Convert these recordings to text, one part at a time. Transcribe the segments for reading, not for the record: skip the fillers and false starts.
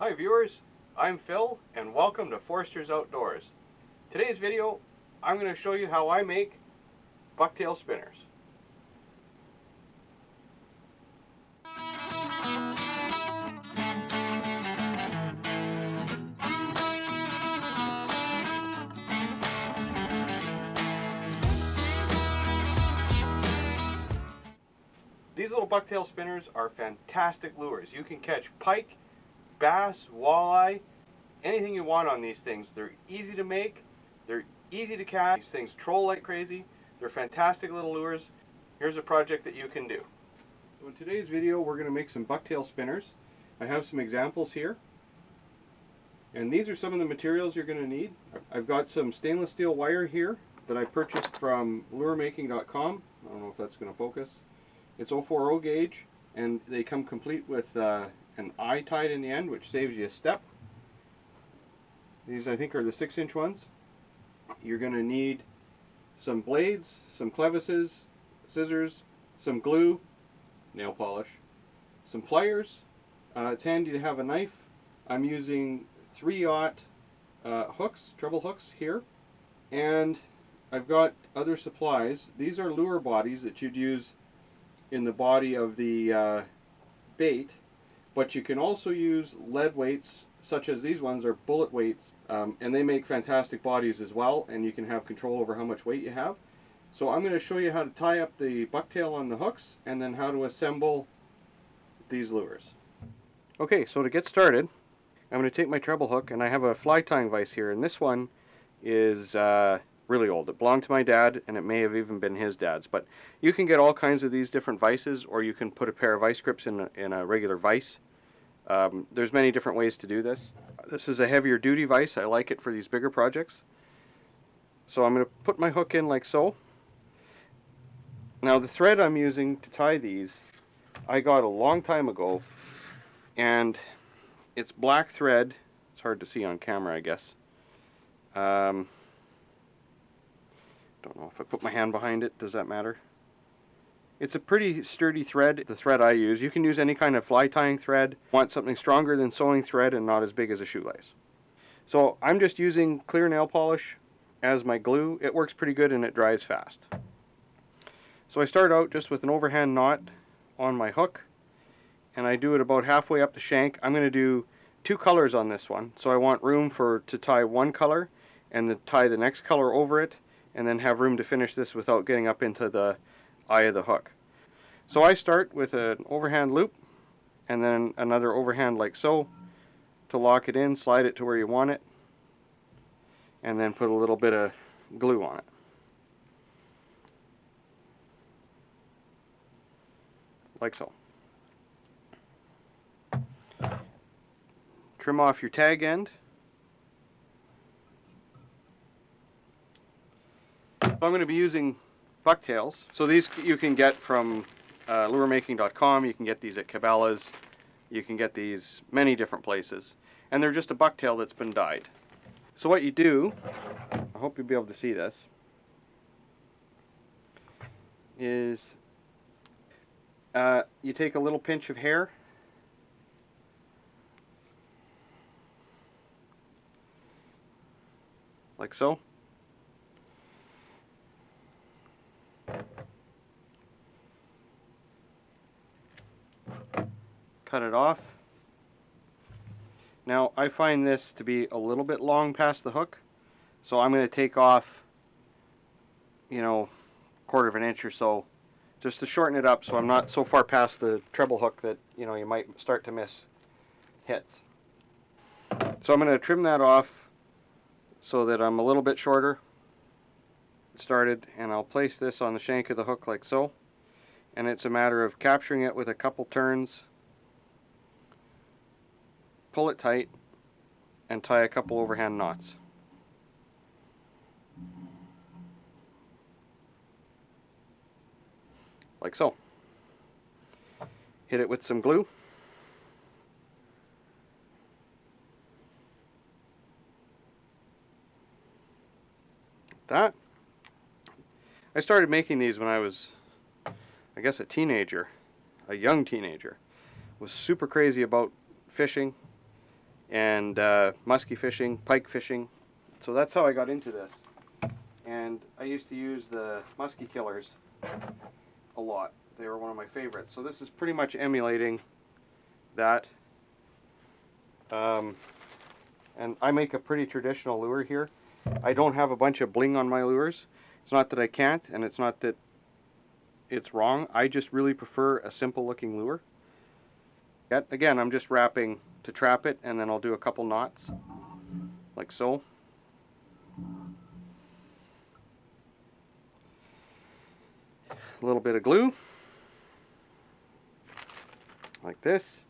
Hi viewers, I'm Phil and welcome to Forster's Outdoors. Today's video, I'm going to show you how I make bucktail spinners. These little bucktail spinners are fantastic lures. You can catch pike, bass, walleye, anything you want on these things. They're easy to make, they're easy to catch. These things troll like crazy. They're fantastic little lures. Here's a project that you can do. So in today's video we're going to make some bucktail spinners. I have some examples here. And these are some of the materials you're going to need. I've got some stainless steel wire here that I purchased from luremaking.com. I don't know if that's going to focus. It's 040 gauge, and they come complete with an eye tied in the end, which saves you a step. These I think are the 6-inch ones. You're going to need some blades, some clevises, scissors, some glue, nail polish, some pliers. It's handy to have a knife. I'm using 3/0 hooks, treble hooks here, and I've got other supplies. These are lure bodies that you'd use in the body of the bait, but you can also use lead weights, such as these ones are bullet weights, and they make fantastic bodies as well, and you can have control over how much weight you have. So I'm going to show you how to tie up the bucktail on the hooks and then how to assemble these lures. Okay, so to get started, I'm going to take my treble hook, and I have a fly tying vise here, and this one is really old. It belonged to my dad, and it may have even been his dad's, but you can get all kinds of these different vices, or you can put a pair of vice grips in a regular vise. There's many different ways to do this. This is a heavier duty vise. I like it for these bigger projects. So I'm going to put my hook in like so. Now the thread I'm using to tie these, I got a long time ago, and it's black thread. It's hard to see on camera, I guess. Don't know if I put my hand behind it, does that matter? It's a pretty sturdy thread, the thread I use. You can use any kind of fly tying thread. Want something stronger than sewing thread and not as big as a shoelace. So I'm just using clear nail polish as my glue. It works pretty good and it dries fast. So I start out just with an overhand knot on my hook, and I do it about halfway up the shank. I'm going to do 2 colors on this one, so I want room to tie one color and then tie the next color over it, and then have room to finish this without getting up into the eye of the hook. So I start with an overhand loop and then another overhand like so to lock it in, slide it to where you want it, and then put a little bit of glue on it. Like so. Trim off your tag end. So I'm going to be using bucktails. So these you can get from luremaking.com. You can get these at Cabela's. You can get these many different places. And they're just a bucktail that's been dyed. So what you do, I hope you'll be able to see this, is you take a little pinch of hair, like so. Cut it off. Now I find this to be a little bit long past the hook, so I'm going to take off, quarter of an inch or so, just to shorten it up so I'm not so far past the treble hook that you might start to miss hits. So I'm going to trim that off so that I'm a little bit shorter started, and I'll place this on the shank of the hook like so, and it's a matter of capturing it with a couple turns, pull it tight, and tie a couple overhand knots. Like so. Hit it with some glue. That. I started making these when I was, I guess, a teenager, a young teenager. Was super crazy about fishing, and musky fishing, pike fishing. So that's how I got into this. And I used to use the musky killers a lot. They were one of my favorites. So this is pretty much emulating that. And I make a pretty traditional lure here. I don't have a bunch of bling on my lures. It's not that I can't, and it's not that it's wrong. I just really prefer a simple looking lure. Yet again, I'm just wrapping to trap it, and then I'll do a couple knots like so. A little bit of glue like this,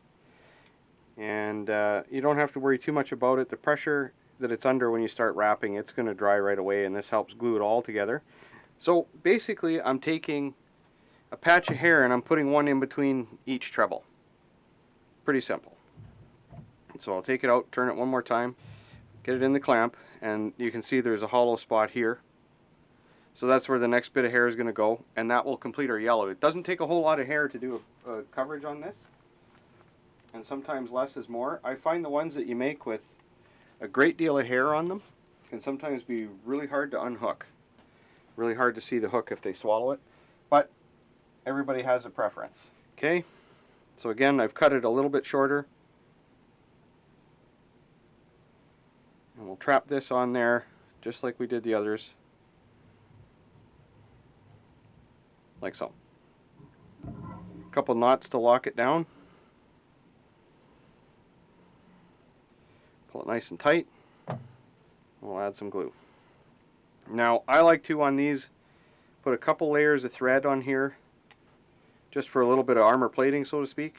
and you don't have to worry too much about it. The pressure that it's under when you start wrapping, it's going to dry right away, and this helps glue it all together. So basically I'm taking a patch of hair and I'm putting one in between each treble. Pretty simple. So I'll take it out, turn it one more time, get it in the clamp, and you can see there's a hollow spot here. So that's where the next bit of hair is going to go, and that will complete our yellow. It doesn't take a whole lot of hair to do a coverage on this, and sometimes less is more. I find the ones that you make with a great deal of hair on them can sometimes be really hard to unhook. Really hard to see the hook if they swallow it, but everybody has a preference. Okay, so again, I've cut it a little bit shorter, and we'll trap this on there just like we did the others, like so. A couple knots to lock it down. Pull it nice and tight. We'll add some glue. Now I like to, on these, put a couple layers of thread on here just for a little bit of armor plating, so to speak.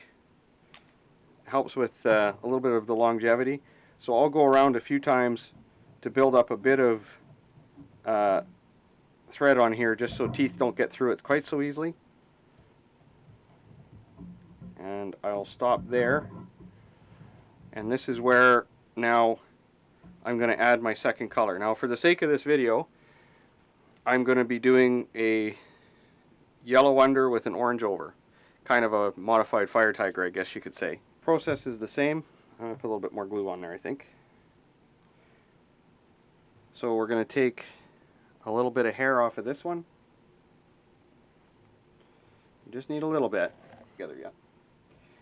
Helps with a little bit of the longevity. So I'll go around a few times to build up a bit of thread on here just so teeth don't get through it quite so easily. And I'll stop there. And this is where now I'm going to add my second color. Now for the sake of this video, I'm going to be doing a yellow under with an orange over. Kind of a modified fire tiger, I guess you could say. Process is the same. I'm going to put a little bit more glue on there, I think. So we're going to take a little bit of hair off of this one. You just need a little bit together yet.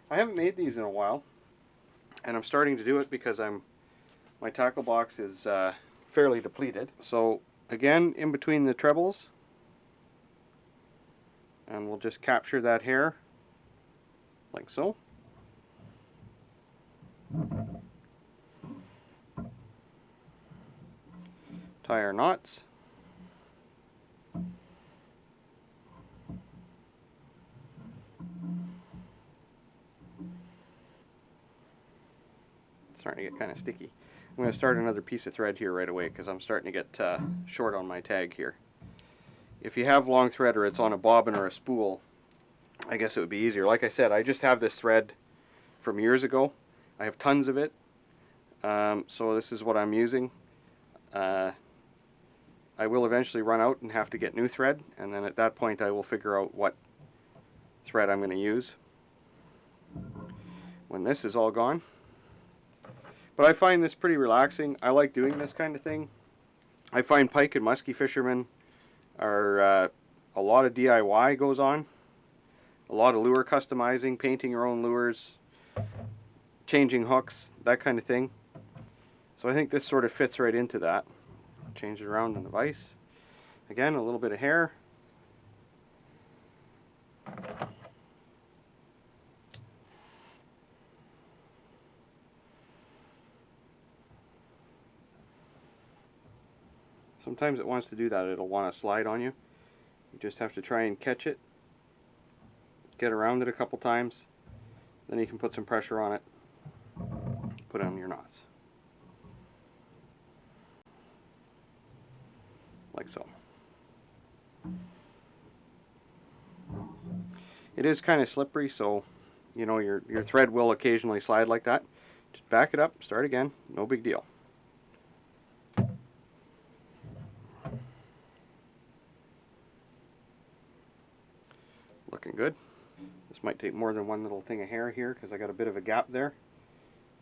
I haven't made these in a while, and I'm starting to do it because my tackle box is fairly depleted. So again, in between the trebles, and we'll just capture that hair like so. Tie our knots. It's starting to get kind of sticky. I'm going to start another piece of thread here right away because I'm starting to get short on my tag here. If you have long thread or it's on a bobbin or a spool, I guess it would be easier. Like I said, I just have this thread from years ago. I have tons of it, so this is what I'm using. I will eventually run out and have to get new thread, and then at that point I will figure out what thread I'm going to use when this is all gone. But I find this pretty relaxing. I like doing this kind of thing. I find pike and musky fishermen are a lot of DIY goes on. A lot of lure customizing, painting your own lures, changing hooks, that kind of thing. So I think this sort of fits right into that. Change it around in the vise. Again, a little bit of hair. Sometimes it wants to do that. It'll want to slide on you. You just have to try and catch it. Get around it a couple times. Then you can put some pressure on it. Put on your knots. Like so. It is kind of slippery, so you know your thread will occasionally slide like that. Just back it up, start again, no big deal. Looking good. This might take more than one little thing of hair here because I got a bit of a gap there.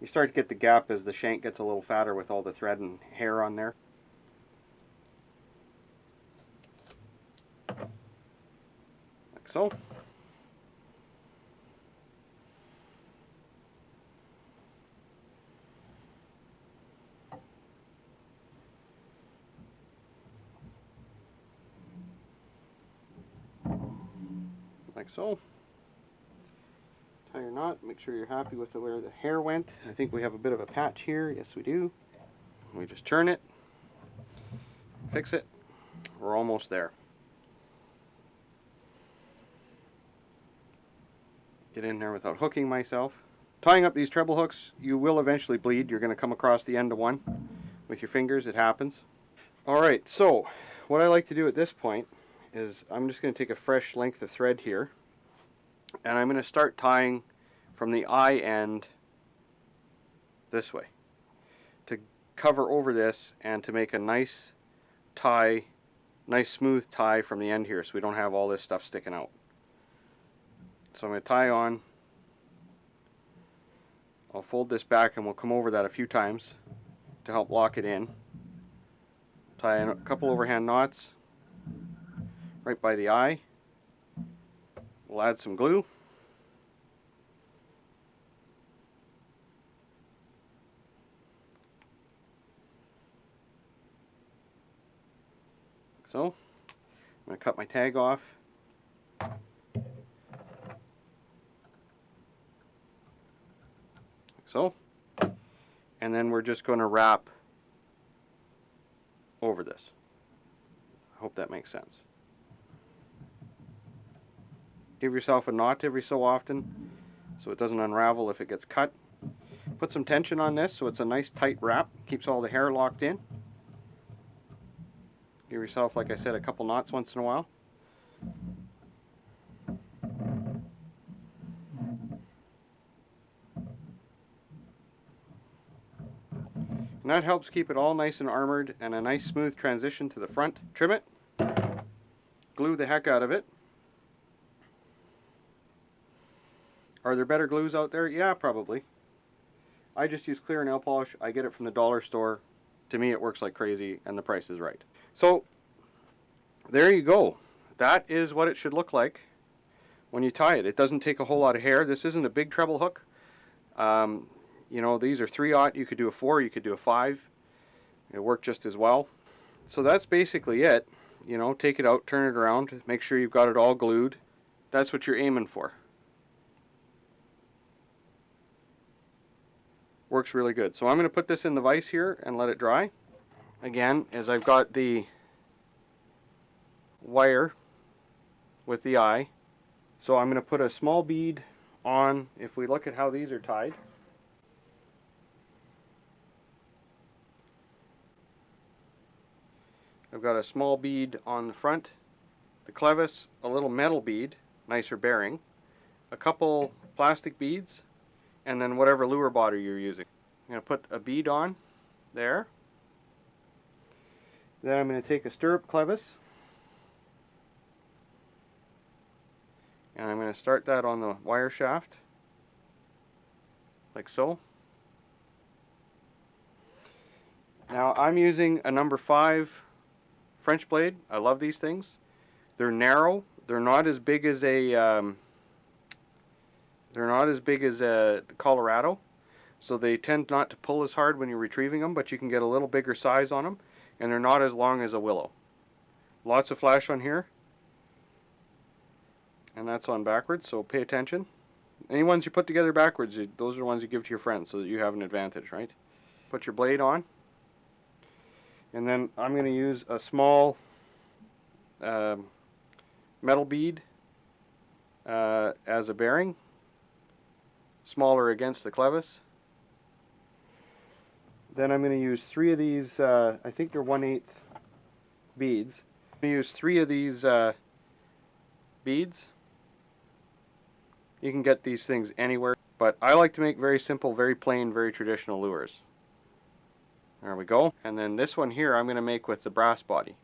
You start to get the gap as the shank gets a little fatter with all the thread and hair on there. Like so. Like so. Tie your knot, make sure you're happy with where the hair went. I think we have a bit of a patch here. Yes, we do. We just turn it, fix it. We're almost there. Get in there without hooking myself. Tying up these treble hooks, you will eventually bleed. You're going to come across the end of one with your fingers. It happens. Alright, so what I like to do at this point is I'm just going to take a fresh length of thread here, and I'm going to start tying from the eye end this way to cover over this and to make a nice tie, nice smooth tie from the end here so we don't have all this stuff sticking out. So I'm going to tie on. I'll fold this back and we'll come over that a few times to help lock it in. Tie in a couple overhand knots right by the eye. We'll add some glue. So, I'm going to cut my tag off. Like so. And then we're just going to wrap over this. I hope that makes sense. Give yourself a knot every so often so it doesn't unravel if it gets cut. Put some tension on this so it's a nice tight wrap. Keeps all the hair locked in. Give yourself, like I said, a couple knots once in a while. And that helps keep it all nice and armored and a nice smooth transition to the front. Trim it. Glue the heck out of it. Are there better glues out there? Yeah, probably. I just use clear nail polish. I get it from the dollar store. To me, it works like crazy and the price is right. So, there you go. That is what it should look like when you tie it. It doesn't take a whole lot of hair. This isn't a big treble hook. You know, these are 3/0. You could do a 4, you could do a 5. It'll work just as well. So that's basically it. You know, take it out, turn it around, make sure you've got it all glued. That's what you're aiming for. Works really good. So I'm going to put this in the vise here and let it dry. Again, as I've got the wire with the eye, so I'm going to put a small bead on. If we look at how these are tied, I've got a small bead on the front, the clevis, a little metal bead, nicer bearing, a couple plastic beads, and then whatever lure body you're using. I'm going to put a bead on there. Then I'm going to take a stirrup clevis, and I'm going to start that on the wire shaft, like so. Now I'm using a number 5 French blade. I love these things. They're narrow. They're not as big as a Colorado, so they tend not to pull as hard when you're retrieving them, but you can get a little bigger size on them, and they're not as long as a willow. Lots of flash on here, and that's on backwards, so pay attention. Any ones you put together backwards, those are the ones you give to your friends so that you have an advantage, right? Put your blade on, and then I'm going to use a small metal bead as a bearing, smaller against the clevis. Then I'm going to use 3 of these, I think they're 1/8 beads. I'm going to use 3 of these beads. You can get these things anywhere, but I like to make very simple, very plain, very traditional lures. There we go. And then this one here I'm going to make with the brass body.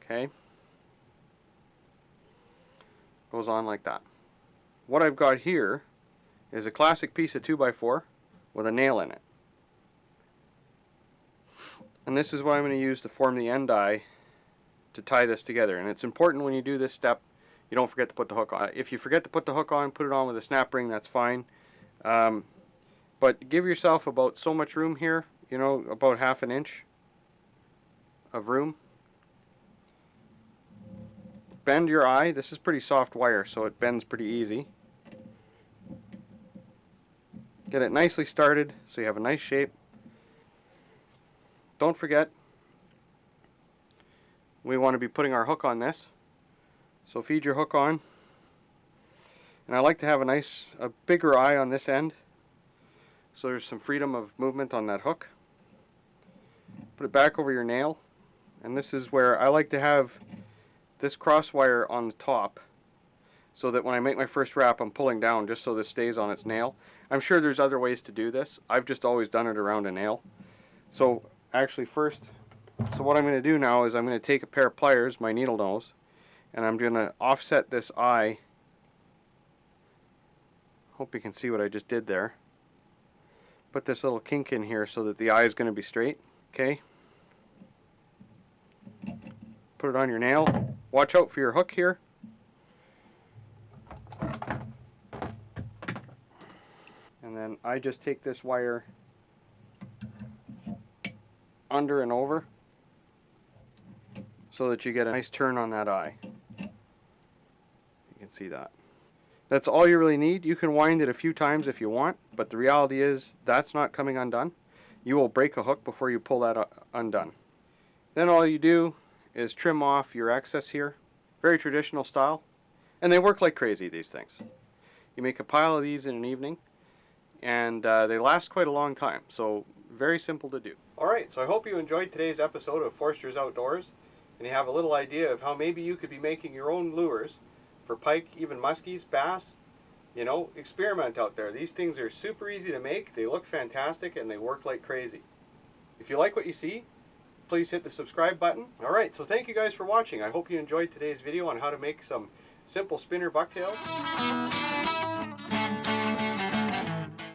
Okay. Goes on like that. What I've got here is a classic piece of 2x4 with a nail in it. And this is what I'm going to use to form the end eye to tie this together. And it's important when you do this step, you don't forget to put the hook on. If you forget to put the hook on, put it on with a snap ring, that's fine. But give yourself about so much room here, you know, about ½ an inch of room. Bend your eye. This is pretty soft wire, so it bends pretty easy. Get it nicely started so you have a nice shape. Don't forget, we want to be putting our hook on this. So feed your hook on. And I like to have a bigger eye on this end, so there's some freedom of movement on that hook. Put it back over your nail, and this is where I like to have this cross wire on the top, so that when I make my first wrap, I'm pulling down just so this stays on its nail. I'm sure there's other ways to do this. I've just always done it around a nail. So actually so what I'm going to do now is I'm going to take a pair of pliers, my needle nose, and I'm going to offset this eye. Hope you can see what I just did there. Put this little kink in here so that the eye is going to be straight. Okay. Put it on your nail. Watch out for your hook here. And then I just take this wire under and over so that you get a nice turn on that eye. You can see that. That's all you really need. You can wind it a few times if you want, but the reality is that's not coming undone. You will break a hook before you pull that undone. Then all you do is trim off your excess here. Very traditional style. And they work like crazy, these things. You make a pile of these in an evening, and they last quite a long time. So very simple to do. Alright, so I hope you enjoyed today's episode of Forster's Outdoors, and you have a little idea of how maybe you could be making your own lures for pike, even muskies, bass. You know, experiment out there. These things are super easy to make, they look fantastic, and they work like crazy. If you like what you see, please hit the subscribe button. Alright, so thank you guys for watching. I hope you enjoyed today's video on how to make some simple spinner bucktails.